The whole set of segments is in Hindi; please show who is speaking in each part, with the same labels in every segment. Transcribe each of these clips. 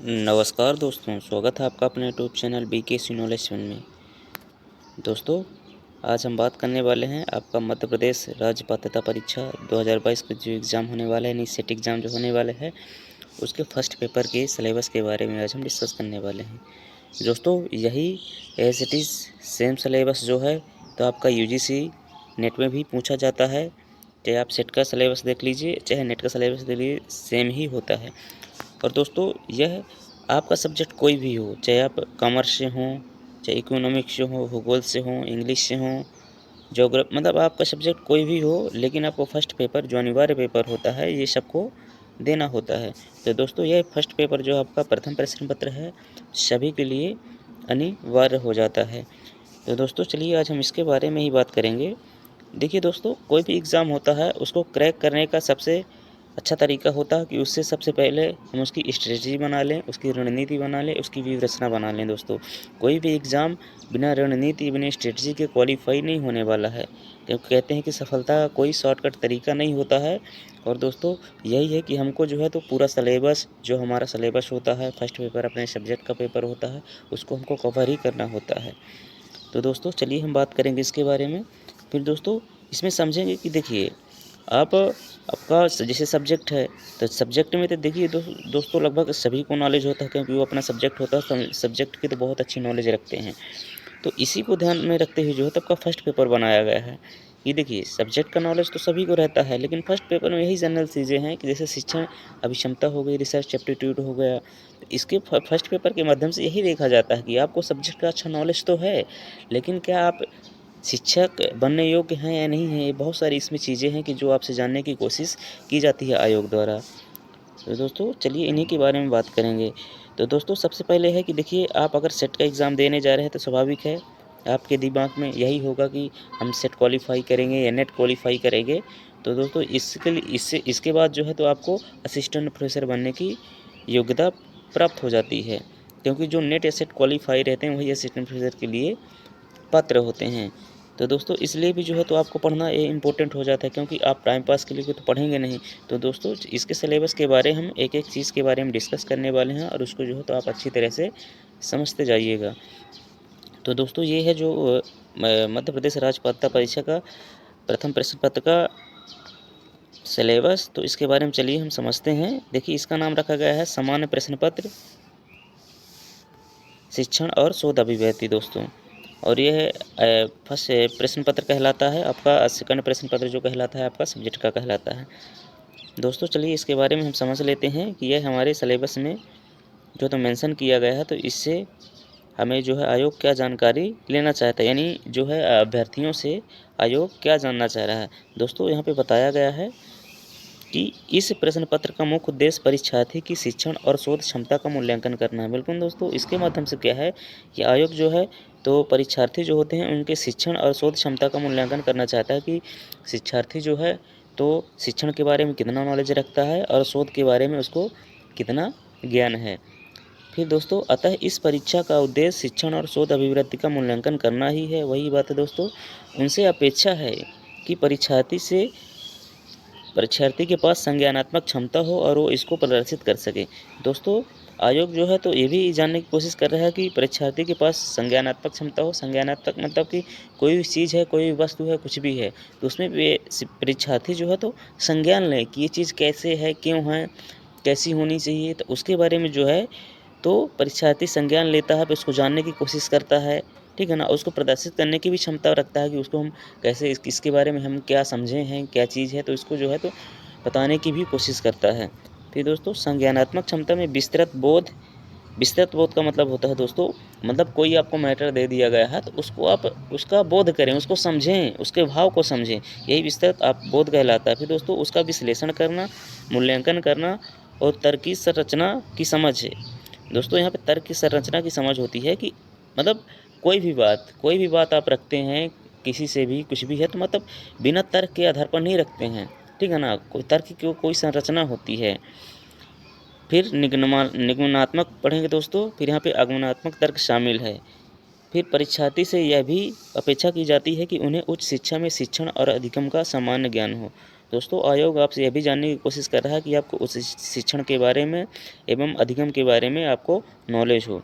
Speaker 1: नमस्कार दोस्तों, स्वागत है आपका अपने YouTube channel BKC knowledge one में। दोस्तों, आज हम बात करने वाले हैं आपका मध्य प्रदेश राज्य पात्रता परीक्षा 2022 का जो एग्ज़ाम होने वाला है, यानी सेट एग्ज़ाम जो होने वाले हैं, उसके फर्स्ट पेपर के सिलेबस के बारे में आज हम डिस्कस करने वाले हैं। दोस्तों, यही as it is same syllabus जो है तो आपका UGC नेट में भी पूछा जाता है। चाहे आप सेट का सिलेबस देख लीजिए, चाहे नेट का सिलेबस देख लीजिए, सेम ही होता है। और दोस्तों, यह आपका सब्जेक्ट कोई भी हो, चाहे आप कॉमर्स से हों, चाहे इकोनॉमिक्स से हो, भूगोल से हों, इंग्लिश से हों, मतलब आपका सब्जेक्ट कोई भी हो, लेकिन आपको फर्स्ट पेपर जो अनिवार्य पेपर होता है, ये सबको देना होता है। तो दोस्तों, यह फर्स्ट पेपर जो आपका प्रथम प्रश्न पत्र है, सभी के लिए अनिवार्य हो जाता है। तो दोस्तों, चलिए आज हम इसके बारे में ही बात करेंगे। देखिए दोस्तों, कोई भी एग्ज़ाम होता है, उसको क्रैक करने का सबसे अच्छा तरीका होता है कि उससे सबसे पहले हम उसकी स्ट्रेटजी बना लें, उसकी रणनीति बना लें, उसकी व्यूहरचना बना लें। दोस्तों, कोई भी एग्ज़ाम बिना रणनीति, बिना स्ट्रेटजी के क्वालीफाई नहीं होने वाला है, क्योंकि कहते हैं कि सफलता का कोई शॉर्टकट तरीका नहीं होता है। और दोस्तों, यही है कि हमको जो है तो पूरा सिलेबस, जो हमारा सिलेबस होता है, फर्स्ट पेपर अपने सब्जेक्ट का पेपर होता है, उसको हमको कवर ही करना होता है। तो दोस्तों, चलिए हम बात करेंगे इसके बारे में। फिर दोस्तों, इसमें समझेंगे कि देखिए, आपका जैसे सब्जेक्ट है, तो सब्जेक्ट में तो देखिए दोस्तों लगभग सभी को नॉलेज होता है, क्योंकि वो अपना सब्जेक्ट होता है, सब्जेक्ट की तो बहुत अच्छी नॉलेज रखते हैं। तो इसी को ध्यान में रखते हुए जो है तो आपका फर्स्ट पेपर बनाया गया है। ये देखिए, सब्जेक्ट का नॉलेज तो सभी को रहता है, लेकिन फर्स्ट पेपर में यही जनरल चीज़ें हैं कि जैसे शिक्षण अभिक्षमता हो गई, रिसर्च एप्टीट्यूड हो गया। तो इसके फर्स्ट पेपर के माध्यम से यही देखा जाता है कि आपको सब्जेक्ट का अच्छा नॉलेज तो है, लेकिन क्या आप शिक्षक बनने योग्य हैं या नहीं हैं। ये बहुत सारी इसमें चीज़ें हैं कि जो आपसे जानने की कोशिश की जाती है आयोग द्वारा। तो दोस्तों, चलिए इन्हीं के बारे में बात करेंगे। तो दोस्तों, सबसे पहले है कि देखिए, आप अगर सेट का एग्ज़ाम देने जा रहे हैं तो स्वाभाविक है आपके दिमाग में यही होगा कि हम सेट क्वालीफाई करेंगे या नेट क्वालीफाई करेंगे। तो दोस्तों, इसके लिए इसके बाद जो है तो आपको असिस्टेंट प्रोफेसर बनने की योग्यता प्राप्त हो जाती है, क्योंकि जो नेट या सेट क्वालीफाई रहते हैं वही असिस्टेंट प्रोफेसर के लिए पात्र होते हैं। तो दोस्तों, इसलिए भी जो है तो आपको पढ़ना ये इम्पोर्टेंट हो जाता है, क्योंकि आप टाइम पास के लिए तो पढ़ेंगे नहीं। तो दोस्तों, इसके सिलेबस के बारे हम एक-एक चीज़ के बारे में डिस्कस करने वाले हैं, और उसको जो है तो आप अच्छी तरह से समझते जाइएगा। तो दोस्तों, ये है जो मध्य प्रदेश राज्य पात्रता परीक्षा का प्रथम प्रश्न पत्र का सिलेबस। तो इसके बारे में चलिए हम समझते हैं। देखिए, इसका नाम रखा गया है सामान्य प्रश्न पत्र, शिक्षण और शोध अभिव्यक्ति दोस्तों। और ये है फर्स्ट प्रश्न पत्र कहलाता है आपका, सेकंड प्रश्न पत्र जो कहलाता है आपका सब्जेक्ट का कहलाता है। दोस्तों, चलिए इसके बारे में हम समझ लेते हैं कि यह हमारे सिलेबस में जो तो मेंशन किया गया है, तो इससे हमें जो है आयोग क्या जानकारी लेना चाहता है, यानी जो है अभ्यर्थियों से आयोग क्या जानना चाह रहा है। दोस्तों, यहाँ पे बताया गया है कि इस प्रश्न पत्र का मुख्य उद्देश्य परीक्षार्थी की शिक्षण और शोध क्षमता का मूल्यांकन करना है। बिल्कुल दोस्तों, इसके माध्यम से क्या है कि आयोग जो है तो परीक्षार्थी जो होते हैं उनके शिक्षण और शोध क्षमता का मूल्यांकन करना चाहता है कि शिक्षार्थी जो है तो शिक्षण के बारे में कितना नॉलेज रखता है और शोध के बारे में उसको कितना ज्ञान है। फिर दोस्तों, अतः इस परीक्षा का उद्देश्य शिक्षण और शोध अभिवृद्धि का मूल्यांकन करना ही है। वही बात है दोस्तों, उनसे अपेक्षा है कि परीक्षार्थी के पास संज्ञानात्मक क्षमता हो और वो इसको प्रदर्शित कर सके। दोस्तों, आयोग जो है तो ये भी जानने की कोशिश कर रहा है कि परीक्षार्थी के पास संज्ञानात्मक क्षमता हो। संज्ञानात्मक मतलब कि कोई भी चीज़ है, कोई भी वस्तु है, कुछ भी है, तो उसमें परीक्षार्थी जो है तो संज्ञान लें कि ये चीज़ कैसे है, क्यों है, कैसी होनी चाहिए। तो उसके बारे में जो है तो परीक्षार्थी संज्ञान लेता है, फिर उसको जानने की कोशिश करता है, ठीक है ना। उसको प्रदर्शित करने की भी क्षमता रखता है कि उसको हम कैसे इसके बारे में हम क्या समझे हैं, क्या चीज़ है, तो इसको जो है तो बताने की भी कोशिश करता है। फिर दोस्तों, संज्ञानात्मक क्षमता में विस्तृत बोध का मतलब होता है दोस्तों, मतलब कोई आपको मैटर दे दिया गया है तो उसको आप उसका बोध करें, उसको समझें, उसके भाव को समझें, यही विस्तृत आप बोध कहलाता है। फिर दोस्तों, उसका विश्लेषण करना, मूल्यांकन करना और तर्क की संरचना की समझ है। दोस्तों, यहाँ पे तर्क की संरचना की समझ होती है कि मतलब कोई भी बात आप रखते हैं, किसी से भी कुछ भी है, तो मतलब बिना तर्क के आधार पर नहीं रखते हैं, ठीक है ना। कोई तर्क की कोई संरचना होती है। फिर निगमनात्मक पढ़ेंगे दोस्तों, फिर यहाँ पे आगमनात्मक तर्क शामिल है। फिर परीक्षार्थी से यह भी अपेक्षा की जाती है कि उन्हें उच्च शिक्षा में शिक्षण और अधिगम का सामान्य ज्ञान हो। दोस्तों आयोग आपसे यह भी जानने की कोशिश कर रहा है कि आपको उच्च शिक्षण के बारे में एवं अधिगम के बारे में आपको नॉलेज हो।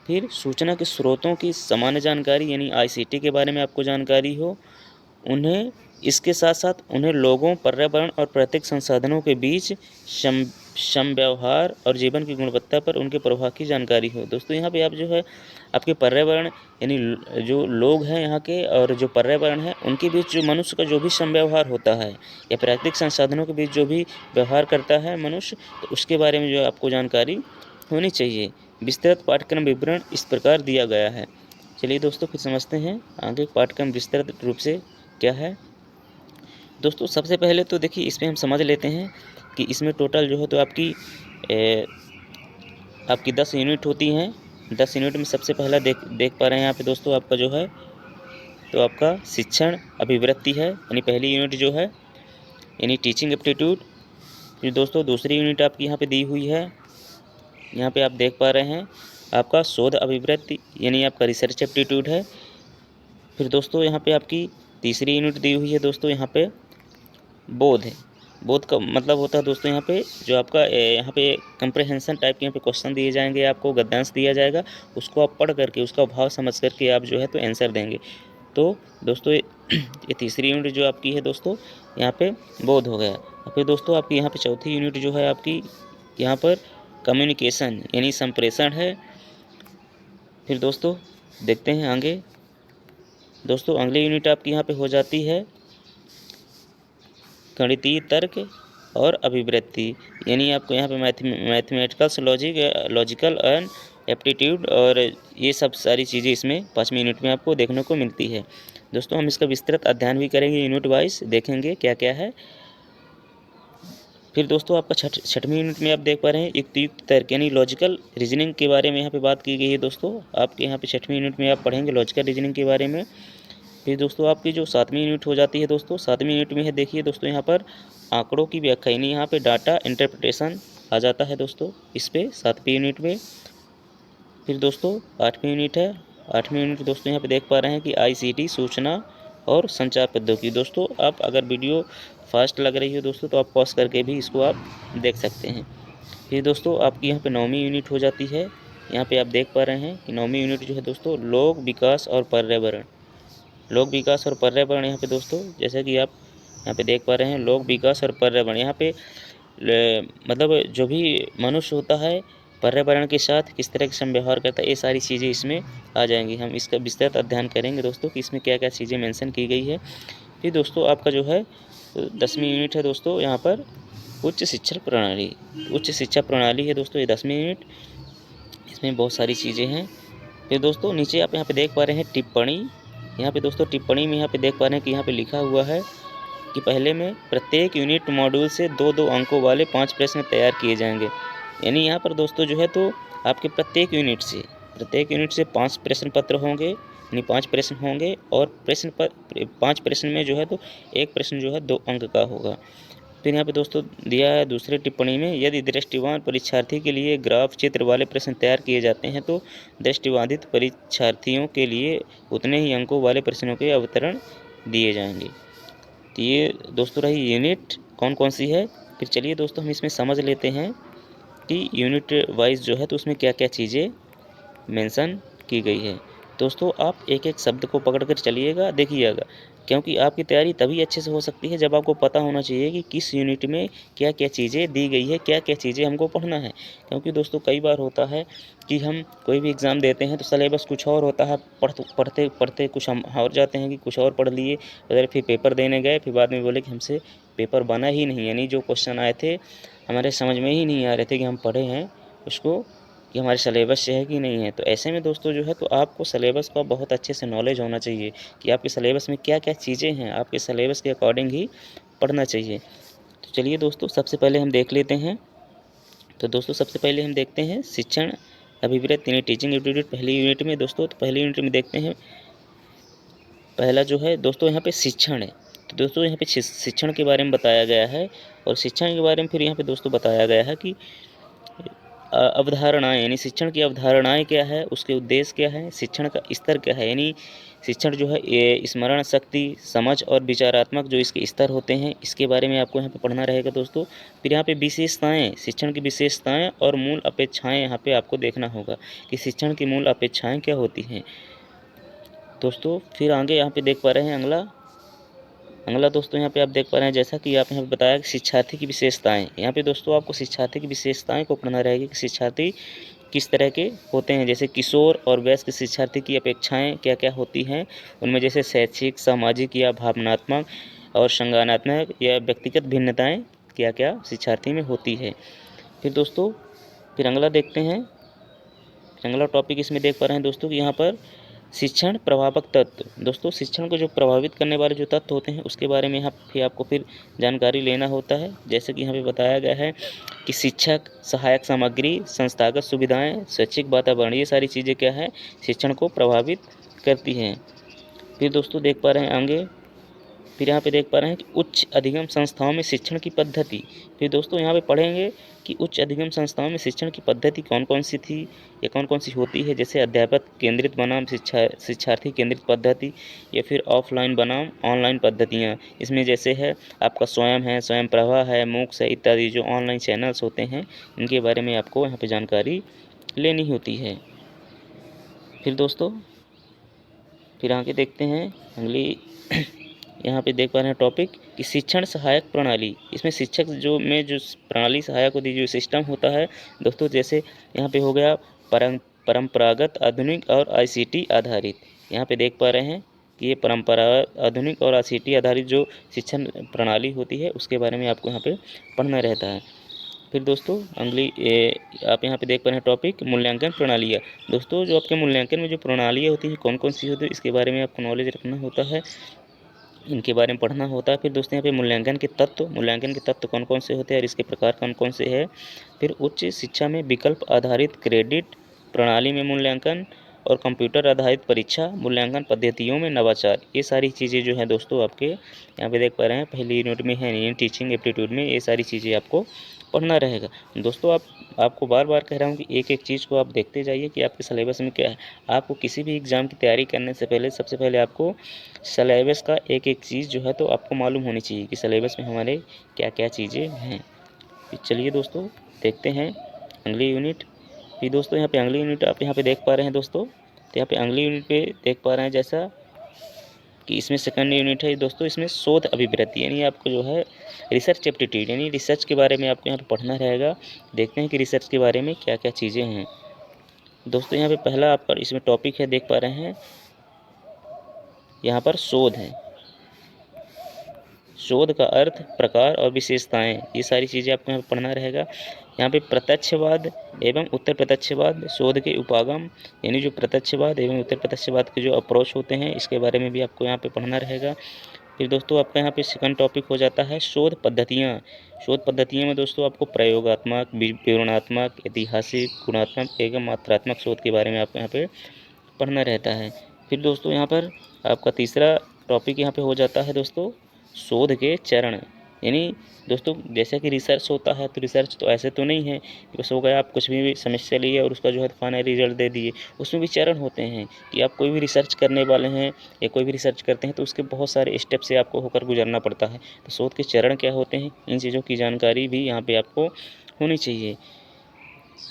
Speaker 1: फिर सूचना के स्रोतों की सामान्य जानकारी यानी ICT के बारे में आपको जानकारी हो। उन्हें इसके साथ साथ उन्हें लोगों, पर्यावरण और प्राकृतिक संसाधनों के बीच समव्यवहार और जीवन की गुणवत्ता पर उनके प्रभाव की जानकारी हो। दोस्तों यहाँ पे आप जो है आपके पर्यावरण यानी जो लोग हैं यहाँ के और जो पर्यावरण है उनके बीच जो मनुष्य का जो भी समव्यवहार होता है या प्राकृतिक संसाधनों के बीच जो भी व्यवहार करता है मनुष्य, तो उसके बारे में जो है आपको जानकारी होनी चाहिए। विस्तृत पाठ्यक्रम विवरण इस प्रकार दिया गया है। चलिए दोस्तों फिर समझते हैं आगे पाठ्यक्रम विस्तृत रूप से क्या है। दोस्तों सबसे पहले तो देखिए इसमें हम समझ लेते हैं कि इसमें टोटल जो है तो आपकी 10 यूनिट होती हैं। 10 यूनिट में सबसे पहला देख पा रहे हैं यहाँ पे दोस्तों आपका जो है तो आपका शिक्षण अभिवृत्ति है, यानी पहली यूनिट जो है यानी टीचिंग एप्टीट्यूड। फिर दोस्तों दूसरी यूनिट आपकी यहाँ पे दी हुई है, यहाँ पे आप देख पा रहे हैं आपका शोध अभिवृत्ति यानी आपका रिसर्च एप्टीट्यूड है। फिर दोस्तों यहाँ पे आपकी तीसरी यूनिट दी हुई है दोस्तों यहाँ पे बोध है। बोध का मतलब होता है दोस्तों यहाँ पे जो आपका यहाँ पे कंप्रहेंशन टाइप के यहाँ पे क्वेश्चन दिए जाएंगे, आपको गद्यांश दिया जाएगा, उसको आप पढ़ करके उसका भाव समझ करके आप जो है तो आंसर देंगे। तो दोस्तों ये तीसरी यूनिट जो आपकी है दोस्तों यहाँ पे बोध हो गया। फिर दोस्तों आपकी यहाँ पे चौथी यूनिट जो है आपकी यहाँ पर कम्युनिकेशन यानी संप्रेषण है। फिर दोस्तों देखते हैं आगे। दोस्तों अगली यूनिट आपकी यहाँ पे हो जाती है गणितीय तर्क और अभिवृत्ति, यानी आपको यहाँ पे मैथमेटिकल्स लॉजिकल एंड एप्टीट्यूड और ये सब सारी चीज़ें इसमें 5वीं यूनिट में आपको देखने को मिलती है। दोस्तों हम इसका विस्तृत अध्ययन भी करेंगे, यूनिट वाइज देखेंगे क्या क्या है। फिर दोस्तों आपका छठवीं यूनिट में आप देख पा रहे हैं युक्तियुक्त तर्क यानी लॉजिकल रीजनिंग के बारे में यहाँ पे बात की गई है। दोस्तों आपके यहाँ पे 6वीं यूनिट में आप पढ़ेंगे लॉजिकल रीजनिंग के बारे में। फिर दोस्तों आपकी जो 7वीं यूनिट हो जाती है दोस्तों 7वीं यूनिट में है देखिए दोस्तों यहाँ पर आंकड़ों की व्याख्या यानी यहाँ पे डाटा इंटरप्रिटेशन आ जाता है दोस्तों इस पे 7वीं यूनिट में। फिर दोस्तों 8वीं यूनिट है। 8वीं यूनिट दोस्तों यहाँ पे देख पा रहे हैं कि ICT सूचना और संचार प्रौद्योगिकी। दोस्तों आप अगर वीडियो फास्ट लग रही हो दोस्तों तो आप पॉज करके भी इसको आप देख सकते हैं। फिर दोस्तों आपकी यहाँ पे 9वीं यूनिट हो जाती है। यहाँ पे आप देख पा रहे हैं कि 9वीं यूनिट जो है दोस्तों लोक विकास और पर्यावरण। लोक विकास और पर्यावरण यहाँ पे दोस्तों जैसा कि आप यहाँ पे देख पा रहे हैं लोक विकास और पर्यावरण, यहाँ पे मतलब जो भी मनुष्य होता है पर्यावरण के साथ किस तरह से व्यवहार करता है, ये सारी चीज़ें इसमें आ जाएंगी। हम इसका विस्तृत अध्ययन करेंगे दोस्तों कि इसमें क्या क्या चीज़ें मेंशन की गई है। फिर दोस्तों आपका जो है 10वीं यूनिट है दोस्तों यहाँ पर उच्च शिक्षा प्रणाली। उच्च शिक्षा प्रणाली है दोस्तों ये 10वीं यूनिट, इसमें बहुत सारी चीज़ें हैं। फिर दोस्तों नीचे आप यहाँ पे देख पा रहे हैं टिप्पणी। यहाँ पे दोस्तों टिप्पणी में यहाँ पे देख पा रहे हैं कि यहाँ पे लिखा हुआ है कि पहले में प्रत्येक यूनिट मॉड्यूल से 2-2 अंकों वाले 5 प्रश्न तैयार किए जाएंगे। यानी यहाँ पर दोस्तों जो है तो आपके प्रत्येक यूनिट से 5 प्रश्न पत्र होंगे, यानी 5 प्रश्न होंगे और 5 प्रश्न में जो है तो एक प्रश्न जो है 2 अंक का होगा। फिर यहाँ पे दोस्तों दिया है दूसरी टिप्पणी में यदि दृष्टिवान परीक्षार्थी के लिए ग्राफ चित्र वाले प्रश्न तैयार किए जाते हैं तो दृष्टिबाधित परीक्षार्थियों के लिए उतने ही अंकों वाले प्रश्नों के अवतरण दिए जाएंगे। तो ये दोस्तों रही यूनिट कौन कौन सी है। फिर चलिए दोस्तों हम इसमें समझ लेते हैं कि यूनिट वाइज जो है तो उसमें क्या क्या चीज़ें मेंशन की गई है। दोस्तों आप एक एक शब्द को पकड़ कर चलिएगा, देखिएगा, क्योंकि आपकी तैयारी तभी अच्छे से हो सकती है जब आपको पता होना चाहिए कि किस यूनिट में क्या क्या चीज़ें दी गई है, क्या क्या चीज़ें हमको पढ़ना है। क्योंकि दोस्तों कई बार होता है कि हम कोई भी एग्ज़ाम देते हैं तो सिलेबस कुछ और होता है, पढ़ते पढ़ते कुछ हम और जाते हैं कि कुछ और पढ़ लिए, अगर फिर पेपर देने गए फिर बाद में बोले कि हमसे पेपर बना ही नहीं, यानी जो क्वेश्चन आए थे हमारे समझ में ही नहीं आ रहे थे कि हम पढ़े हैं उसको कि हमारे सिलेबस से है कि नहीं है। तो ऐसे में दोस्तों जो है तो आपको सिलेबस का बहुत अच्छे से नॉलेज होना चाहिए कि आपके सिलेबस में क्या क्या चीज़ें हैं, आपके सिलेबस के अकॉर्डिंग ही पढ़ना चाहिए। तो चलिए दोस्तों सबसे पहले हम देख लेते हैं। तो दोस्तों सबसे पहले हम देखते हैं शिक्षण अभिवृत्ति यानी टीचिंग एप्टीट्यूड पहली यूनिट में। दोस्तों तो पहली यूनिट में देखते हैं पहला जो है दोस्तों यहाँ पे शिक्षण है। तो दोस्तों यहाँ पे शिक्षण के बारे में बताया गया है और शिक्षण के बारे में फिर यहाँ पे दोस्तों बताया गया है कि अवधारणाएँ, यानी शिक्षण की अवधारणाएँ क्या है, उसके उद्देश्य क्या है, शिक्षण का स्तर क्या है, यानी शिक्षण जो है ये स्मरण शक्ति, समझ और विचारात्मक जो इसके स्तर होते हैं, इसके बारे में आपको यहाँ पे पढ़ना रहेगा दोस्तों। फिर यहाँ पे विशेषताएँ, शिक्षण की विशेषताएँ और मूल अपेक्षाएँ यहाँ पे आपको देखना होगा कि शिक्षण की मूल अपेक्षाएँ क्या होती हैं दोस्तों। फिर आगे यहाँ पे देख पा रहे हैं अगला दोस्तों यहाँ पे आप देख पा रहे हैं, जैसा कि आप यहाँ पे बताया कि शिक्षार्थी की विशेषताएं। यहाँ पे दोस्तों आपको शिक्षार्थी की विशेषताएं को पढ़ना रहेगी कि शिक्षार्थी किस तरह के होते हैं। जैसे किशोर और वयस्क शिक्षार्थी की अपेक्षाएं क्या क्या होती हैं उनमें, जैसे शैक्षिक, सामाजिक या भावनात्मक और संज्ञानात्मक या व्यक्तिगत भिन्नताएँ क्या क्या शिक्षार्थी में होती है। फिर दोस्तों फिर अगला देखते हैं, अगला टॉपिक इसमें देख पा रहे हैं दोस्तों कि यहाँ पर शिक्षण प्रभावक तत्व। दोस्तों शिक्षण को जो प्रभावित करने वाले जो तत्व होते हैं उसके बारे में यहाँ पे आपको फिर जानकारी लेना होता है। जैसे कि यहाँ पे बताया गया है कि शिक्षक, सहायक सामग्री, संस्थागत सुविधाएं, शैक्षिक वातावरण, ये सारी चीज़ें क्या है शिक्षण को प्रभावित करती हैं। फिर दोस्तों देख पा रहे हैं आगे, फिर यहाँ पे देख पा रहे हैं कि उच्च अधिगम संस्थाओं में शिक्षण की पद्धति। फिर दोस्तों यहाँ पे पढ़ेंगे कि उच्च अधिगम संस्थाओं में शिक्षण की पद्धति कौन कौन सी थी या कौन कौन सी होती है। जैसे अध्यापक केंद्रित बनाम शिक्षार्थी केंद्रित पद्धति, या फिर ऑफलाइन बनाम ऑनलाइन पद्धतियाँ। इसमें जैसे है आपका स्वयं प्रभा है, मूक्स है इत्यादि जो ऑनलाइन चैनल्स होते हैं, इनके बारे में आपको यहाँ पर जानकारी लेनी होती है। फिर दोस्तों फिर आगे देखते हैं अगली यहाँ पे देख पा रहे हैं टॉपिक कि शिक्षण सहायक प्रणाली। इसमें शिक्षक जो प्रणाली सहायक होती है, जो सिस्टम होता है दोस्तों, जैसे यहाँ पे हो गया परंपरागत, आधुनिक और ICT आधारित। यहाँ पे देख पा रहे हैं कि ये परंपरागत, आधुनिक और ICT आधारित जो शिक्षण प्रणाली होती है उसके बारे में आपको यहाँ पे पढ़ना रहता है। फिर दोस्तों आप यहाँ पे देख पा रहे हैं टॉपिक मूल्यांकन प्रणालियाँ। दोस्तों जो आपके मूल्यांकन में जो प्रणालियाँ होती हैं कौन कौन सी होती है इसके बारे में आपको नॉलेज रखना होता है, इनके बारे में पढ़ना होता है। फिर दोस्तों यहाँ पे मूल्यांकन के तत्व कौन कौन से होते हैं और इसके प्रकार कौन कौन से हैं। फिर उच्च शिक्षा में विकल्प आधारित क्रेडिट प्रणाली में मूल्यांकन और कंप्यूटर आधारित परीक्षा मूल्यांकन पद्धतियों में नवाचार, ये सारी चीज़ें जो हैं दोस्तों आपके यहाँ पे देख पा रहे हैं पहली यूनिट में है, टीचिंग एप्टीट्यूड में ये सारी चीज़ें आपको पढ़ना रहेगा। दोस्तों आपको बार बार कह रहा हूँ कि एक एक चीज़ को आप देखते जाइए कि आपके सिलेबस में क्या है। आपको किसी भी एग्ज़ाम की तैयारी करने से पहले सबसे पहले आपको सिलेबस का एक एक चीज़ जो है तो आपको मालूम होनी चाहिए कि सिलेबस में हमारे क्या क्या चीज़ें हैं। चलिए दोस्तों देखते हैं अगली यूनिट। फिर दोस्तों यहाँ पे अगली यूनिट आप यहाँ पे देख पा रहे हैं दोस्तों, तो यहाँ पे अगली यूनिट पे देख पा रहे हैं जैसा कि इसमें सेकंड यूनिट है दोस्तों, इसमें शोध अभिवृत्ति, यानी आपको जो है रिसर्च एप्टीट्यूड, यानी रिसर्च के बारे में आपको यहाँ पे पढ़ना रहेगा। देखते हैं कि रिसर्च के बारे में क्या क्या चीज़ें हैं दोस्तों। यहाँ पे पहला आपका इसमें टॉपिक है, देख पा रहे हैं यहाँ पर शोध है। शोध का अर्थ, प्रकार और विशेषताएं, ये सारी चीज़ें आपको यहाँ पे पढ़ना रहेगा। यहाँ पे प्रत्यक्षवाद एवं उत्तर प्रत्यक्षवाद शोध के उपागम, यानी जो प्रत्यक्षवाद एवं उत्तर प्रत्यक्षवाद के जो अप्रोच होते हैं इसके बारे में भी आपको यहाँ पे पढ़ना रहेगा। फिर दोस्तों आपका यहाँ पे सेकंड टॉपिक हो जाता है शोध पद्धतियाँ। शोध पद्धतियों में दोस्तों आपको प्रयोगात्मक, विवरणात्मक, ऐतिहासिक, गुणात्मक एवं मात्रात्मक शोध के बारे में आपको यहाँ पे पढ़ना रहता है। फिर दोस्तों यहाँ पर आपका तीसरा टॉपिक यहाँ पे हो जाता है दोस्तों शोध के चरण, यानी दोस्तों जैसे कि रिसर्च होता है तो रिसर्च तो ऐसे तो नहीं है कि बस हो गया आप कुछ भी समस्या लिए और उसका जो है फाइनल रिजल्ट दे दिए। उसमें भी चरण होते हैं कि आप कोई भी रिसर्च करने वाले हैं या कोई भी रिसर्च करते हैं तो उसके बहुत सारे स्टेप से आपको होकर गुजरना पड़ता है। तो शोध के चरण क्या होते हैं, इन चीज़ों की जानकारी भी यहाँ पर आपको होनी चाहिए।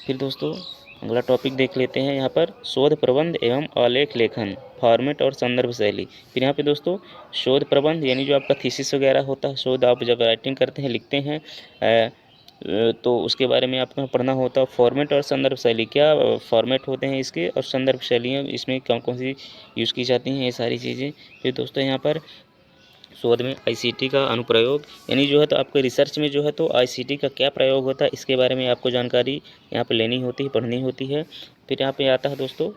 Speaker 1: फिर दोस्तों अगला टॉपिक देख लेते हैं यहाँ पर शोध प्रबंध एवं आलेख लेखन, फॉर्मेट और संदर्भ शैली। फिर यहाँ पे दोस्तों शोध प्रबंध यानी जो आपका थीसिस वगैरह होता है, शोध आप जब राइटिंग करते हैं, लिखते हैं तो उसके बारे में आपको पढ़ना होता है। फॉर्मेट और संदर्भ शैली, क्या फॉर्मेट होते हैं इसके और संदर्भ शैलियाँ इसमें कौन कौन सी यूज़ की जाती हैं, ये सारी चीज़ें। फिर दोस्तों यहाँ पर शोध में ICT का अनुप्रयोग, यानी जो है तो आपके रिसर्च में जो है तो ICT का क्या प्रयोग होता है इसके बारे में आपको जानकारी यहाँ पे लेनी होती है, पढ़नी होती है। फिर यहाँ पे आता है दोस्तों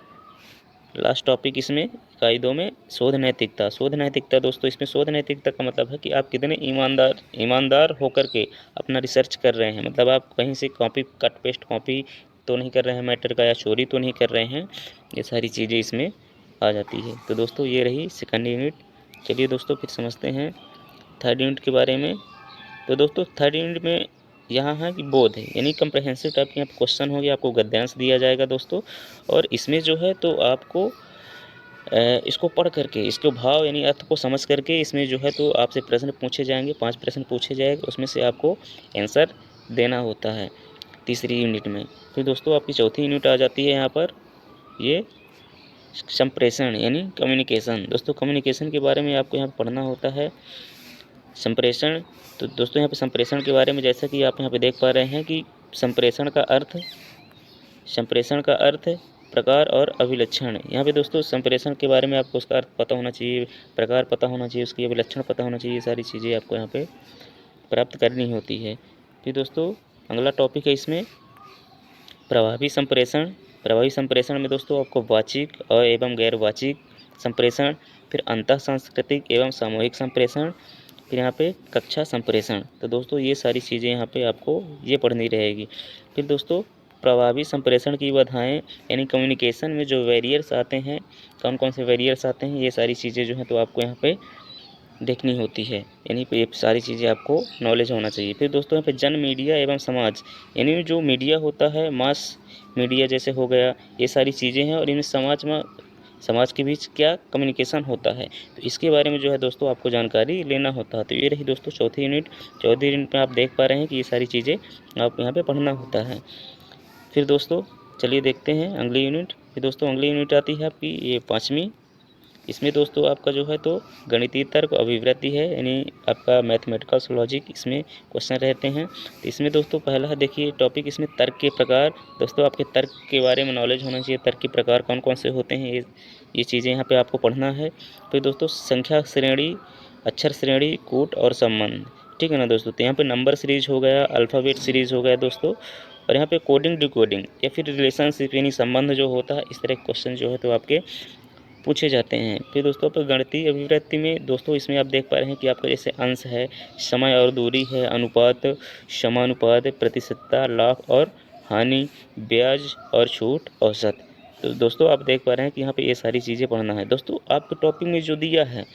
Speaker 1: लास्ट टॉपिक इसमें इकाई 2 में शोध नैतिकता। शोध नैतिकता दोस्तों, इसमें शोध नैतिकता का मतलब है कि आप कितने ईमानदार होकर के अपना रिसर्च कर रहे हैं। मतलब आप कहीं से कॉपी कट पेस्ट कॉपी तो नहीं कर रहे हैं मैटर का, या चोरी तो नहीं कर रहे हैं, ये सारी चीज़ें इसमें आ जाती है। तो दोस्तों ये रही सेकंड यूनिट। चलिए दोस्तों फिर समझते हैं थर्ड यूनिट के बारे में। तो दोस्तों थर्ड यूनिट में यहाँ है कि बोध है, यानी कंप्रहेंसिव टाइप के यहाँ पे क्वेश्चन होंगे, आपको गद्यांश दिया जाएगा दोस्तों। और इसमें जो है तो आपको इसको पढ़ करके इसके भाव यानी अर्थ को समझ करके इसमें जो है तो आपसे प्रश्न पूछे जाएंगे, 5 प्रश्न पूछे जाएंगे, उसमें से आपको आंसर देना होता है तीसरी यूनिट में। फिर दोस्तों आपकी चौथी यूनिट आ जाती है यहाँ पर, ये संप्रेषण यानी कम्युनिकेशन। दोस्तों कम्युनिकेशन के बारे में आपको यहाँ पढ़ना होता है। संप्रेषण, तो दोस्तों यहाँ पे संप्रेषण के बारे में जैसा कि आप यहाँ पे देख पा रहे हैं कि संप्रेषण का अर्थ प्रकार और अभिलक्षण। यहाँ पे दोस्तों संप्रेषण के बारे में आपको उसका अर्थ पता होना चाहिए, प्रकार पता होना चाहिए, उसकी अभिलक्षण पता होना चाहिए, ये सारी चीज़ें आपको यहाँ पे प्राप्त करनी होती है। फिर दोस्तों अगला टॉपिक है इसमें प्रभावी संप्रेषण। प्रभावी संप्रेषण में दोस्तों आपको वाचिक और एवं गैर वाचिक संप्रेषण, फिर अंतः सांस्कृतिक एवं सामूहिक संप्रेषण, फिर यहाँ पे कक्षा संप्रेषण। तो दोस्तों ये सारी चीज़ें यहाँ पे आपको ये पढ़नी रहेगी। फिर दोस्तों प्रभावी संप्रेषण की बाधाएं यानी कम्युनिकेशन में जो बैरियर्स आते हैं, कौन कौन से बैरियर्स आते हैं, ये सारी चीज़ें जो हैं तो आपको यहाँ पे देखनी होती है, यानी ये सारी चीज़ें आपको नॉलेज होना चाहिए। फिर दोस्तों यहाँ पे जन मीडिया एवं समाज, यानी जो मीडिया होता है, मास मीडिया जैसे हो गया, ये सारी चीज़ें हैं, और इनमें समाज के बीच क्या कम्युनिकेशन होता है, तो इसके बारे में जो है दोस्तों आपको जानकारी लेना होता है। तो ये रही दोस्तों चौथी यूनिट। चौथी यूनिट में आप देख पा रहे हैं कि ये सारी चीज़ें आपको यहाँ पे पढ़ना होता है। फिर दोस्तों चलिए देखते हैं अगली यूनिट। फिर दोस्तों अगली यूनिट आती है आपकी ये 5वीं। इसमें दोस्तों आपका जो है तो गणितीय तर्क अभिवृत्ति है, यानी आपका मैथमेटिकल लॉजिक इसमें क्वेश्चन रहते हैं। तो इसमें दोस्तों पहला है देखिए टॉपिक, इसमें तर्क के प्रकार। दोस्तों आपके तर्क के बारे में नॉलेज होना चाहिए, तर्क के प्रकार कौन कौन से होते हैं, ये चीज़ें यहाँ पे आपको पढ़ना है। फिर दोस्तों संख्या श्रेणी, अक्षर श्रेणी, कूट और संबंध, ठीक है ना दोस्तों। तो यहाँ पे नंबर सीरीज हो गया, अल्फ़ाबेट सीरीज हो गया दोस्तों, और यहाँ पे कोडिंग डिकोडिंग या फिर रिलेशनशिप यानी संबंध जो होता है, इस तरह के क्वेश्चन जो है तो आपके पूछे जाते हैं। फिर दोस्तों पर गणितीय अभिव्यक्ति में दोस्तों इसमें आप देख पा रहे हैं कि आपका जैसे अंश है, समय और दूरी है, अनुपात, समानुपात, प्रतिशतता, लाभ और हानि, ब्याज और छूट, औसत। तो दोस्तों आप देख पा रहे हैं कि यहाँ पे ये सारी चीज़ें पढ़ना है। दोस्तों आपके टॉपिक में जो दिया है,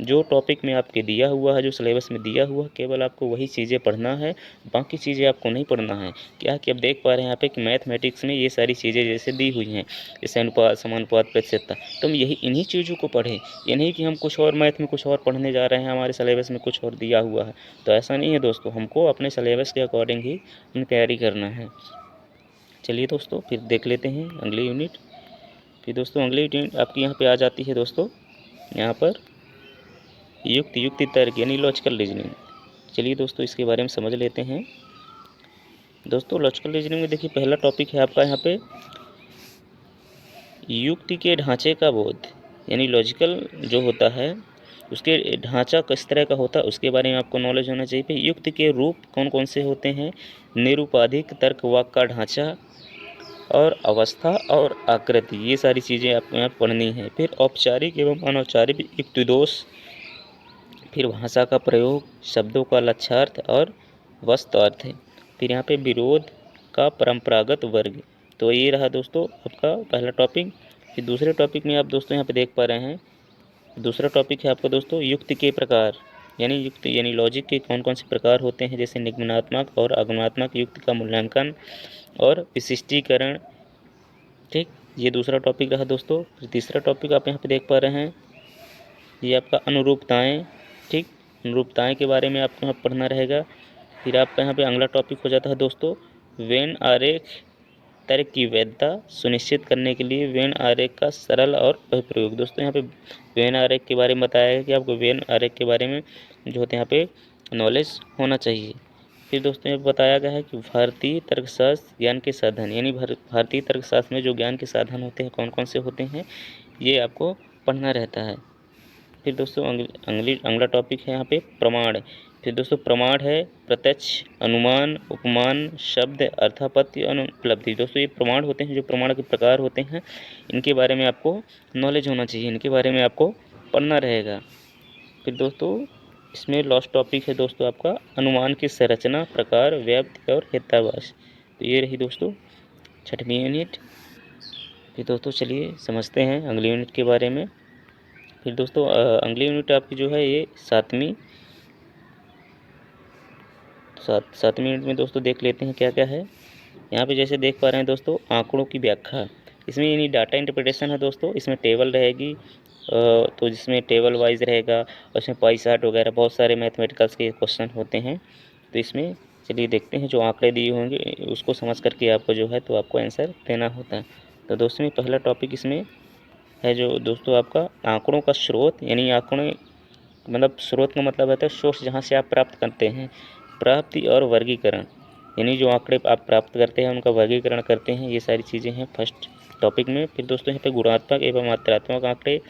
Speaker 1: जो टॉपिक में आपके दिया हुआ है, जो सिलेबस में दिया हुआ है, केवल आपको वही चीज़ें पढ़ना है, बाकी चीज़ें आपको नहीं पढ़ना है। क्या कि आप देख पा रहे हैं यहाँ पे कि मैथमेटिक्स में ये सारी चीज़ें जैसे दी हुई हैं, जैसे अनुपात, समानुपात, प्रतिशतता, तो हम यही इन्हीं चीज़ों को पढ़ें। ये नहीं कि हम कुछ और मैथ में कुछ और पढ़ने जा रहे हैं, हमारे सिलेबस में कुछ और दिया हुआ है, तो ऐसा नहीं है दोस्तों। हमको अपने सिलेबस के अकॉर्डिंग ही अपनी तैयारी करना है। चलिए दोस्तों फिर देख लेते हैं अगली यूनिट। फिर दोस्तों अगली यूनिट आपकी यहाँ पे आ जाती है दोस्तों, यहाँ पर युक्ति तर्क यानी लॉजिकल रीजनिंग। चलिए दोस्तों इसके बारे में समझ लेते हैं। दोस्तों लॉजिकल रीजनिंग में देखिए पहला टॉपिक है आपका यहाँ पे युक्ति के ढांचे का बोध, यानी लॉजिकल जो होता है उसके ढांचा किस तरह का होता है उसके बारे में आपको नॉलेज होना चाहिए। फिर युक्ति के रूप कौन कौन से होते हैं, निरूपाधिक तर्क, वाक्य का ढांचा और अवस्था और आकृति, ये सारी चीज़ें आपको यहाँ पढ़नी है। फिर औपचारिक एवं अनौपचारिक युक्ति दोष, फिर भाषा का प्रयोग, शब्दों का लक्ष्यार्थ और वस्तु अर्थ है। फिर यहाँ पे विरोध का परंपरागत वर्ग। तो ये रहा दोस्तों आपका पहला टॉपिक। फिर दूसरे टॉपिक में आप दोस्तों यहाँ पे देख पा रहे हैं, दूसरा टॉपिक है आपका दोस्तों युक्ति के प्रकार, यानी युक्ति यानी लॉजिक के कौन कौन से प्रकार होते हैं, जैसे निगमनात्मक और आगमनात्मक युक्ति का मूल्यांकन और विशिष्टीकरण, ठीक, ये दूसरा टॉपिक रहा दोस्तों। फिर तीसरा टॉपिक आप यहाँ पे देख पा रहे हैं, ये आपका अनुरूपताएं, ठीक, अनुरूपताएं के बारे में आपको यहाँ पढ़ना रहेगा। फिर आपका यहाँ पे अगला टॉपिक हो जाता है दोस्तों वेन आरेख तर्क की वैधता सुनिश्चित करने के लिए वेन आरेख का सरल और प्रयोग। दोस्तों यहाँ पे वेन आरेख के बारे में बताया है कि आपको वेन आरेख के बारे में जो होते हैं यहाँ पे नॉलेज होना चाहिए। फिर दोस्तों यहाँ बताया गया है कि भारतीय तर्कशास्त्र ज्ञान के साधन, यानी भारतीय तर्कशास्त्र में जो ज्ञान के साधन होते हैं कौन कौन से होते हैं, ये आपको पढ़ना रहता है। फिर दोस्तों अगला टॉपिक है यहाँ पे प्रमाण। फिर दोस्तों प्रमाण है प्रत्यक्ष, अनुमान, उपमान, शब्द, अर्थापत्ति, अनुपलब्धि। दोस्तों ये प्रमाण होते हैं, जो प्रमाण के प्रकार होते हैं, इनके बारे में आपको नॉलेज होना चाहिए, इनके बारे में आपको पढ़ना रहेगा। फिर दोस्तों इसमें लास्ट टॉपिक है दोस्तों आपका अनुमान की संरचना, प्रकार, व्याप्ति और हेतुवाद। तो ये रही दोस्तों 6वीं यूनिट। फिर दोस्तों चलिए समझते हैं अगली यूनिट के बारे में। फिर दोस्तों अगली यूनिट आपकी जो है ये 7वीं सातवीं यूनिट में दोस्तों देख लेते हैं क्या क्या है। यहाँ पे जैसे देख पा रहे हैं दोस्तों, आंकड़ों की व्याख्या। इसमें यानी डाटा इंटरप्रिटेशन है दोस्तों। इसमें टेबल रहेगी, तो जिसमें टेबल वाइज रहेगा, और इसमें पाई चार्ट वगैरह बहुत सारे मैथमेटिकल्स के क्वेश्चन होते हैं। तो इसमें चलिए देखते हैं, जो आंकड़े दिए होंगे उसको समझ करके आपको जो है तो आपको आंसर देना होता है। तो दोस्तों पहला टॉपिक इसमें है जो दोस्तों आपका आंकड़ों का स्रोत, यानी आंकड़े मतलब स्रोत का मतलब होता है सोर्स, जहाँ से आप प्राप्त करते हैं। प्राप्ति और वर्गीकरण, यानी जो आंकड़े आप प्राप्त करते हैं उनका वर्गीकरण करते हैं, ये सारी चीज़ें हैं फर्स्ट टॉपिक में। फिर दोस्तों यहाँ पे गुणात्मक एवं मात्रात्मक आंकड़े,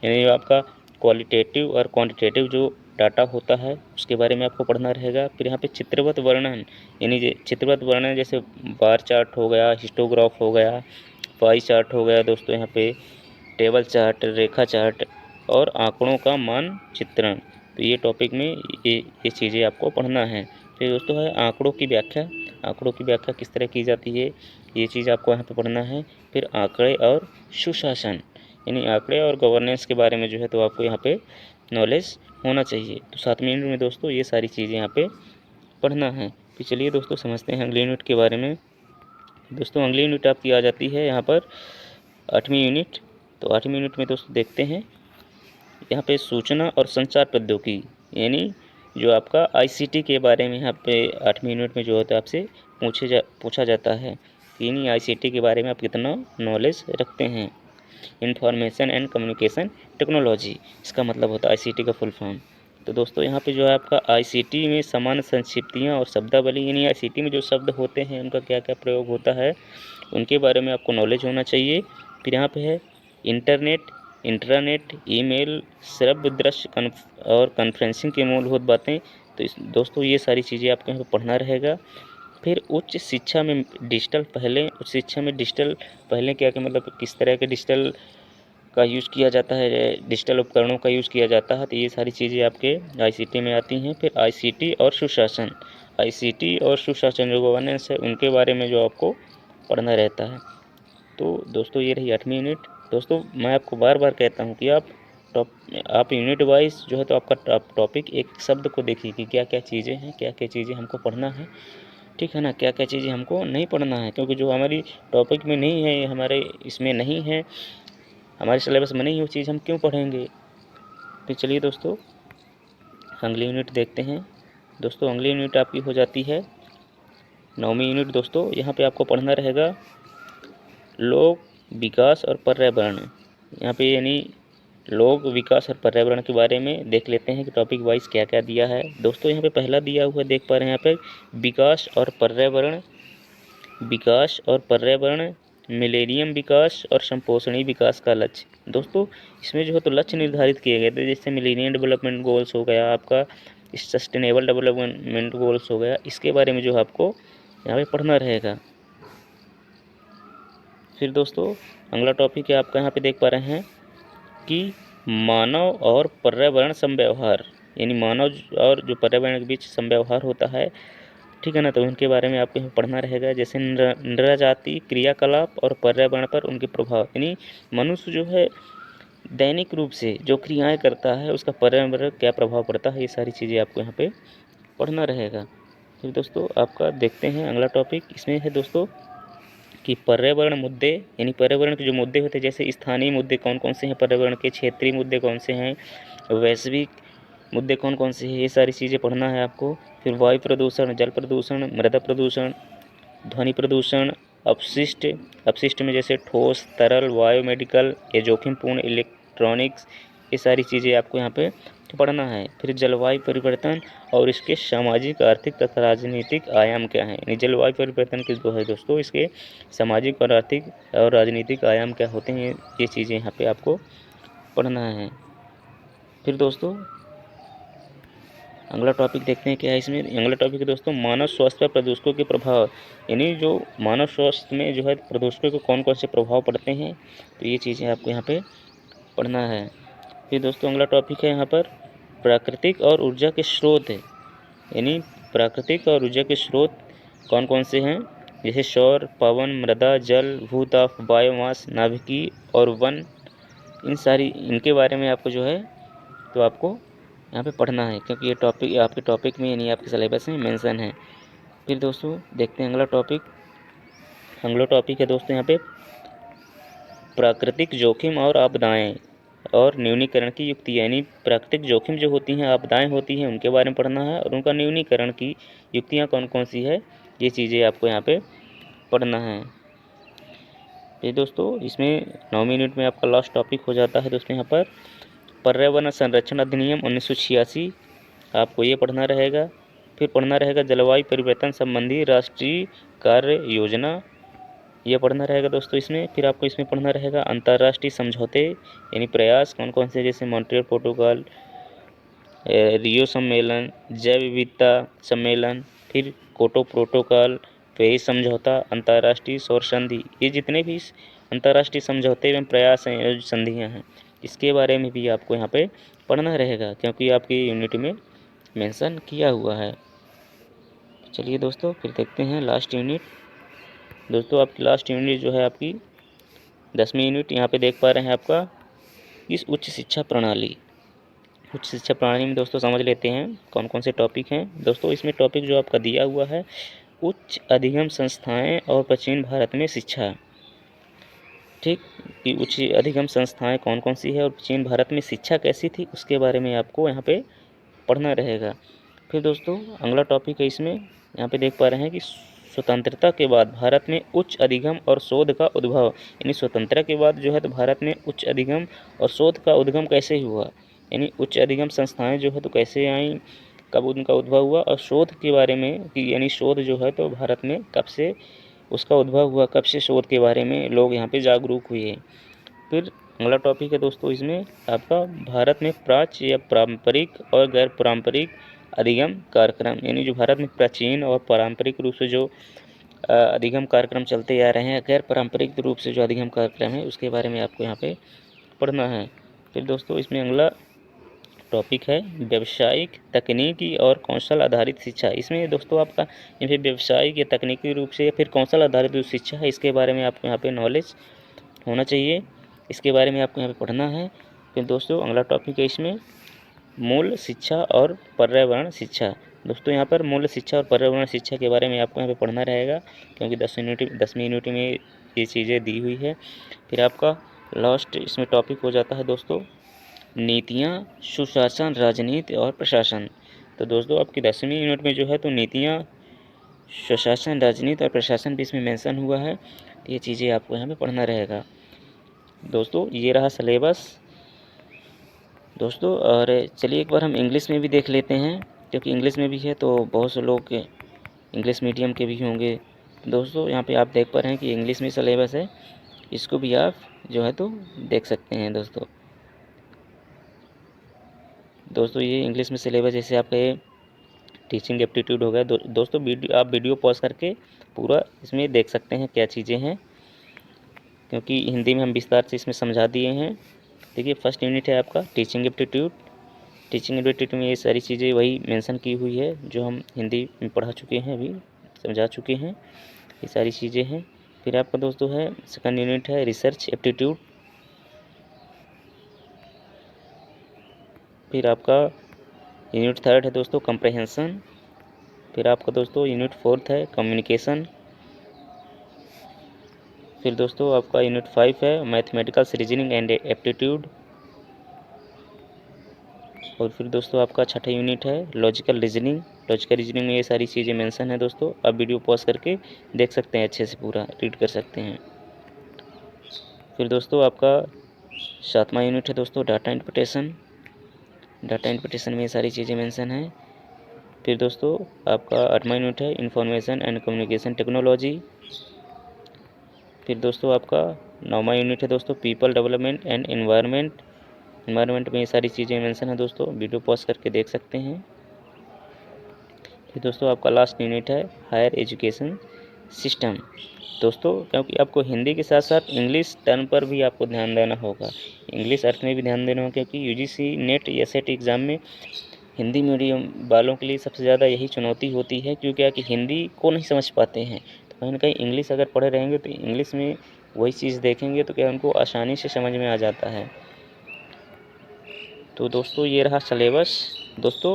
Speaker 1: यानी जो आपका क्वालिटेटिव और क्वांटिटेटिव जो डाटा होता है उसके बारे में आपको पढ़ना रहेगा। फिर यहाँ पे चित्रवत वर्णन, यानी चित्रवत वर्णन जैसे बार चार्ट हो गया, हिस्टोग्राफ हो गया, पाई चार्ट हो गया दोस्तों, यहाँ पे टेबल चार्ट, रेखा चार्ट और आंकड़ों का मानचित्रण। तो ये टॉपिक में ये चीज़ें आपको पढ़ना है। फिर दोस्तों है आंकड़ों की व्याख्या। आंकड़ों की व्याख्या किस तरह की जाती है, ये चीज़ आपको यहाँ पे पढ़ना है। फिर आंकड़े और सुशासन, यानी आंकड़े और गवर्नेंस के बारे में जो है तो आपको यहाँ पे नॉलेज होना चाहिए। तो 7वीं यूनिट में दोस्तों ये सारी चीज़ें यहाँ पे पढ़ना है। तो चलिए दोस्तों समझते हैं अगली यूनिट के बारे में। दोस्तों अगली यूनिट आपकी आ जाती है यहाँ पर 8वीं यूनिट। तो 8वीं यूनिट में दोस्तों देखते हैं यहाँ पे सूचना और संचार प्रौद्योगिकी, यानी जो आपका आईसीटी के बारे में यहाँ पे 8वीं यूनिट में जो होता है आपसे पूछा जाता है, यानी आईसीटी के बारे में आप कितना नॉलेज रखते हैं। इंफॉर्मेशन एंड कम्युनिकेशन टेक्नोलॉजी, इसका मतलब होता है आईसीटी का फुल फॉर्म। तो दोस्तों यहाँ पे जो है आपका आईसीटी में सामान्य संक्षिप्तियाँ और शब्दावली, यानी आईसीटी में जो शब्द होते हैं उनका क्या क्या प्रयोग होता है उनके बारे में आपको नॉलेज होना चाहिए। फिर यहाँ पे है इंटरनेट, इंट्रानेट, ईमेल, श्रव्य दृश्य और कॉन्फ्रेंसिंग की मूलभूत बातें। तो दोस्तों ये सारी चीज़ें आपको यहाँ पे पढ़ना रहेगा। फिर उच्च शिक्षा में डिजिटल पहले क्या क्या मतलब किस तरह के डिजिटल का यूज़ किया जाता है, डिजिटल उपकरणों का यूज़ किया जाता है, तो ये सारी चीज़ें आपके आईसीटी में आती हैं। फिर आईसीटी और सुशासन, जो गवर्नेंस है उनके बारे में जो आपको पढ़ना रहता है। तो दोस्तों ये रही 8वीं यूनिट। दोस्तों मैं आपको बार बार कहता हूँ कि आप यूनिट वाइज जो है तो आपका टॉपिक एक शब्द को देखिए कि क्या क्या चीज़ें हैं, क्या क्या चीज़ें हमको पढ़ना है, ठीक है ना, क्या क्या चीज़ें हमको नहीं पढ़ना है, क्योंकि जो हमारी टॉपिक में नहीं है, हमारे इसमें नहीं है, हमारे सिलेबस में नहीं वो चीज़ हम क्यों पढ़ेंगे। तो चलिए दोस्तों अगली यूनिट देखते हैं। दोस्तों अगली यूनिट आपकी हो जाती है 9वीं यूनिट। दोस्तों यहाँ पे आपको पढ़ना रहेगा लोक विकास और पर्यावरण। यहाँ पे यानी लोक विकास और पर्यावरण के बारे में देख लेते हैं कि टॉपिक वाइज क्या क्या दिया है। दोस्तों यहाँ पे पहला दिया हुआ देख पा रहे हैं यहाँ पे विकास और पर्यावरण, मिलेनियम विकास और संपोषणीय विकास का लक्ष्य। दोस्तों इसमें जो है तो लक्ष्य निर्धारित किए गए थे, जैसे मिलेनियम डेवलपमेंट गोल्स हो गया, आपका सस्टेनेबल डेवलपमेंट गोल्स हो गया, इसके बारे में जो है आपको यहाँ पे पढ़ना रहेगा। फिर दोस्तों अगला टॉपिक है आपका यहाँ पे देख पा रहे हैं कि मानव और पर्यावरण समव्यवहार, यानी मानव और जो पर्यावरण के बीच समव्यवहार होता है, ठीक है ना, तो उनके बारे में आपको पढ़ना रहेगा। जैसे नृजाति क्रियाकलाप और पर्यावरण पर उनके प्रभाव, यानी मनुष्य जो है दैनिक रूप से जो क्रियाएं करता है उसका पर्यावरण क्या प्रभाव पड़ता है, ये सारी चीज़ें आपको यहाँ पे पढ़ना रहेगा। फिर दोस्तों आपका देखते हैं अगला टॉपिक, इसमें है दोस्तों कि पर्यावरण मुद्दे, यानी पर्यावरण के जो मुद्दे होते हैं, जैसे स्थानीय मुद्दे कौन कौन से हैं पर्यावरण के, क्षेत्रीय मुद्दे कौन से हैं, वैश्विक मुद्दे कौन कौन से हैं, ये सारी चीज़ें पढ़ना है आपको। फिर वायु प्रदूषण, जल प्रदूषण, मृदा प्रदूषण, ध्वनि प्रदूषण, अपशिष्ट में जैसे ठोस, तरल, बायोमेडिकल या जोखिमपूर्ण इलेक्ट्रॉनिक्स, ये सारी चीज़ें आपको यहाँ पे पढ़ना है। फिर जलवायु परिवर्तन और इसके सामाजिक, आर्थिक तथा राजनीतिक आयाम क्या हैं, यानी जलवायु परिवर्तन के जो है दोस्तों इसके सामाजिक और आर्थिक और राजनीतिक आयाम क्या होते हैं, ये चीज़ें यहाँ पे आपको पढ़ना है। फिर दोस्तों अगला टॉपिक देखते हैं क्या है इसमें। अगला टॉपिक है दोस्तों मानव स्वास्थ्य पर प्रदूषकों के प्रभाव, यानी जो मानव स्वास्थ्य में जो है प्रदूषकों को कौन कौन से प्रभाव पड़ते हैं, तो ये चीज़ें आपको यहाँ पे पढ़ना है। फिर दोस्तों अगला टॉपिक है यहाँ पर प्राकृतिक और ऊर्जा के स्रोत है, यानी प्राकृतिक और ऊर्जा के स्रोत कौन कौन से हैं, जैसे सौर, पवन, मृदा, जल, भूताप, बायोमास, नाभिकीय और वन, इनके बारे में आपको जो है तो आपको यहाँ पे पढ़ना है, क्योंकि ये टॉपिक आपके टॉपिक में यानी आपके सिलेबस में मेंशन है। फिर दोस्तों देखते हैं अगला टॉपिक है दोस्तों यहाँ पे प्राकृतिक जोखिम और आपदाएं और न्यूनीकरण की युक्ति, यानी प्राकृतिक जोखिम जो होती हैं, आपदाएं होती हैं, उनके बारे में पढ़ना है और उनका न्यूनीकरण की युक्तियाँ कौन कौन सी है, ये चीज़ें आपको यहाँ पे पढ़ना है। ये दोस्तों इसमें 9वीं यूनिट में आपका लास्ट टॉपिक हो जाता है दोस्तों यहाँ पर पर्यावरण संरक्षण अधिनियम 1986, आपको ये पढ़ना रहेगा। फिर पढ़ना रहेगा जलवायु परिवर्तन संबंधी राष्ट्रीय कार्य योजना, ये पढ़ना रहेगा दोस्तों इसमें। फिर आपको इसमें पढ़ना रहेगा अंतर्राष्ट्रीय समझौते यानी प्रयास कौन कौन से, जैसे मॉन्ट्रियल प्रोटोकॉल, रियो सम्मेलन, जैव विविधता सम्मेलन, फिर कोटो प्रोटोकॉल, पेरिस समझौता, अंतर्राष्ट्रीय सौर संधि, ये जितने भी अंतर्राष्ट्रीय समझौते एवं प्रयास हैं, संधियाँ हैं, इसके बारे में भी आपको यहाँ पे पढ़ना रहेगा, क्योंकि आपकी यूनिट में मेंशन किया हुआ है। चलिए दोस्तों फिर देखते हैं लास्ट यूनिट। दोस्तों आपकी लास्ट यूनिट जो है आपकी 10वीं यूनिट, यहाँ पे देख पा रहे हैं आपका इस उच्च शिक्षा प्रणाली में दोस्तों समझ लेते हैं कौन कौन से टॉपिक हैं। दोस्तों इसमें टॉपिक जो आपका दिया हुआ है उच्च अधिगम संस्थाएं और प्राचीन भारत में शिक्षा, ठीक, कि उच्च अधिगम संस्थाएं कौन कौन सी है और प्राचीन भारत में शिक्षा कैसी थी, उसके बारे में आपको यहाँ पे पढ़ना रहेगा। फिर दोस्तों अगला टॉपिक है इसमें, यहाँ पे देख पा रहे हैं कि स्वतंत्रता के बाद भारत में उच्च अधिगम और शोध का उद्भव, यानी स्वतंत्रता के बाद जो है तो भारत में उच्च अधिगम और शोध का उद्गम कैसे हुआ, यानी उच्च अधिगम संस्थाएं जो है तो कैसे आई, कब उनका उद्भव हुआ, और शोध के बारे में कि यानी शोध जो है तो भारत में कब से उसका उद्भव हुआ, कब से शोध के बारे में लोग यहाँ पे जागरूक हुए। फिर अगला टॉपिक है दोस्तों इसमें आपका भारत में प्राच्य या पारंपरिक और गैर पारंपरिक अधिगम कार्यक्रम, यानी जो भारत में प्राचीन और पारंपरिक रूप से जो अधिगम कार्यक्रम चलते आ रहे हैं, गैर पारंपरिक रूप से जो अधिगम कार्यक्रम है उसके बारे में आपको यहाँ पे पढ़ना है। फिर दोस्तों इसमें अगला टॉपिक है व्यावसायिक तकनीकी और कौशल आधारित शिक्षा। इसमें दोस्तों आपका यहाँ पे व्यावसायिक या तकनीकी रूप से या फिर कौशल आधारित जो शिक्षा है इसके बारे में आपको यहाँ पे नॉलेज होना चाहिए, इसके बारे में आपको यहाँ पे पढ़ना है। फिर दोस्तों अगला टॉपिक है इसमें मूल शिक्षा और पर्यावरण शिक्षा। दोस्तों यहाँ पर मूल शिक्षा और पर्यावरण शिक्षा के बारे में आपको यहाँ पे पढ़ना रहेगा, क्योंकि 10वीं यूनिट में ये चीज़ें दी हुई है। फिर आपका लास्ट इसमें टॉपिक हो जाता है दोस्तों नीतियाँ, सुशासन, राजनीति और प्रशासन। तो दोस्तों आपकी 10वीं यूनिट में जो है तो नीतियाँ, सुशासन, राजनीति और प्रशासन भी इसमें मेंशन हुआ है, तो ये चीज़ें आपको यहाँ पे पढ़ना रहेगा। दोस्तों ये रहा सिलेबस दोस्तों। और चलिए एक बार हम इंग्लिश में भी देख लेते हैं, क्योंकि इंग्लिश में भी है तो बहुत से लोग इंग्लिश मीडियम के भी होंगे। दोस्तों यहाँ पे आप देख पा रहे हैं कि इंग्लिश में सिलेबस है, इसको भी आप जो है तो देख सकते हैं दोस्तों ये इंग्लिश में सिलेबस जैसे आपके टीचिंग एप्टीट्यूड हो गया। दोस्तों आप वीडियो पॉज करके पूरा इसमें देख सकते हैं क्या चीज़ें हैं, क्योंकि हिंदी में हम विस्तार से इसमें समझा दिए हैं। देखिए फर्स्ट यूनिट है आपका टीचिंग एप्टीट्यूड में ये सारी चीज़ें वही मेंशन की हुई है जो हम हिंदी में पढ़ा चुके हैं, अभी समझा चुके हैं, ये सारी चीज़ें हैं। फिर आपका दोस्तों है सेकंड यूनिट है रिसर्च एप्टीट्यूड। फिर आपका यूनिट थर्ड है दोस्तों कंप्रहेंशन। फिर आपका दोस्तों यूनिट फोर्थ है कम्युनिकेशन। फिर दोस्तों आपका यूनिट 5 है मैथमेटिकल रीजनिंग एंड एप्टीट्यूड। और फिर दोस्तों आपका छठा यूनिट है लॉजिकल रीजनिंग में ये सारी चीज़ें मेंशन है दोस्तों, आप वीडियो पॉज करके देख सकते हैं, अच्छे से पूरा रीड कर सकते हैं। फिर दोस्तों आपका सातवां यूनिट है दोस्तों डाटा इंटरप्रिटेशन में ये सारी चीज़ें मेंशन हैं। फिर दोस्तों आपका 8वां यूनिट है इंफॉर्मेशन एंड कम्युनिकेशन टेक्नोलॉजी। फिर दोस्तों आपका 9वां यूनिट है दोस्तों पीपल डेवलपमेंट एंड एनवायरनमेंट में ये सारी चीज़ें मेंशन है दोस्तों, वीडियो पॉज करके देख सकते हैं। फिर दोस्तों आपका लास्ट यूनिट है हायर एजुकेशन सिस्टम। दोस्तों क्योंकि आपको हिंदी के साथ साथ इंग्लिश टर्म पर भी आपको ध्यान देना होगा, इंग्लिश अर्थ में भी ध्यान देना होगा, क्योंकि यूजीसी नेट या सेट एग्ज़ाम में हिंदी मीडियम वालों के लिए सबसे ज़्यादा यही चुनौती होती है, क्योंकि कि हिंदी को नहीं समझ पाते हैं, तो कहीं ना कहीं इंग्लिश अगर पढ़े रहेंगे तो इंग्लिश में वही चीज़ देखेंगे तो क्या उनको आसानी से समझ में आ जाता है। तो दोस्तों ये रहा सिलेबस। दोस्तों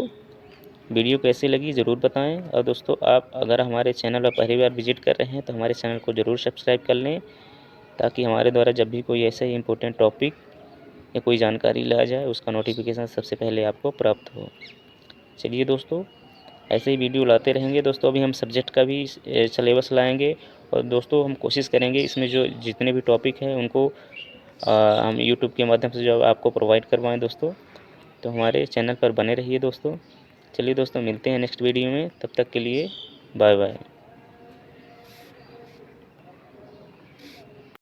Speaker 1: वीडियो कैसी लगी ज़रूर बताएं। और दोस्तों आप अगर हमारे चैनल पर पहली बार विजिट कर रहे हैं तो हमारे चैनल को ज़रूर सब्सक्राइब कर लें, ताकि हमारे द्वारा जब भी कोई ऐसा ही इम्पोर्टेंट टॉपिक या कोई जानकारी लाया जाए उसका नोटिफिकेशन सबसे पहले आपको प्राप्त हो। चलिए दोस्तों ऐसे ही वीडियो लाते रहेंगे। दोस्तों अभी हम सब्जेक्ट का भी सिलेबस लाएंगे, और दोस्तों हम कोशिश करेंगे इसमें जो जितने भी टॉपिक हैं उनको हम यूट्यूब के माध्यम से जो आपको प्रोवाइड करवाएं दोस्तों। तो हमारे चैनल पर बने रहिए दोस्तों। चलिए दोस्तों मिलते हैं नेक्स्ट वीडियो में, तब तक के लिए बाय बाय।